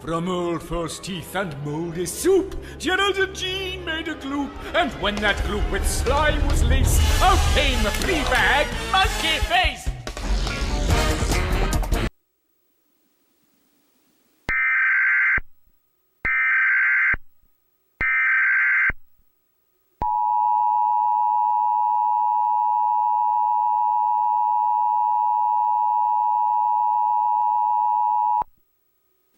From old false teeth and mouldy soup, Gerald and Jean made a gloop, and when that gloop with slime was laced, out came a flea bag monkey face!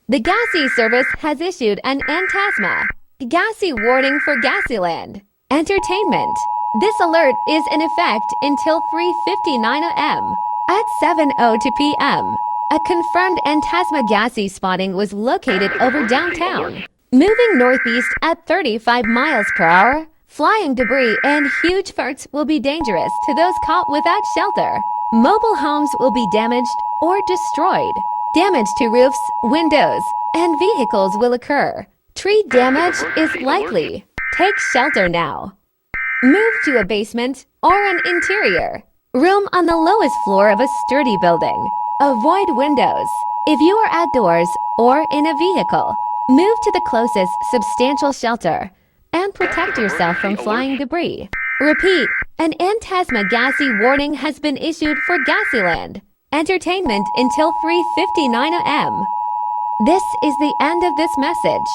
The Gassy service has issued an Antasma, Gassy warning for Gassyland. Entertainment. This alert is in effect until 3:59 a.m. At 7:02 p.m., a confirmed Antasma Gassy spotting was located over downtown. Moving northeast at 35 miles per hour, flying debris and huge farts will be dangerous to those caught without shelter. Mobile homes will be damaged or destroyed. Damage to roofs, windows, and vehicles will occur. Tree damage is likely. Take shelter now. Move to a basement or an interior room on the lowest floor of a sturdy building. Avoid windows. If you are outdoors or in a vehicle, move to the closest substantial shelter and protect yourself from flying debris. Repeat, an Antasma Gassy warning has been issued for Gassyland. Entertainment until 3:59 a.m. This is the end of this message.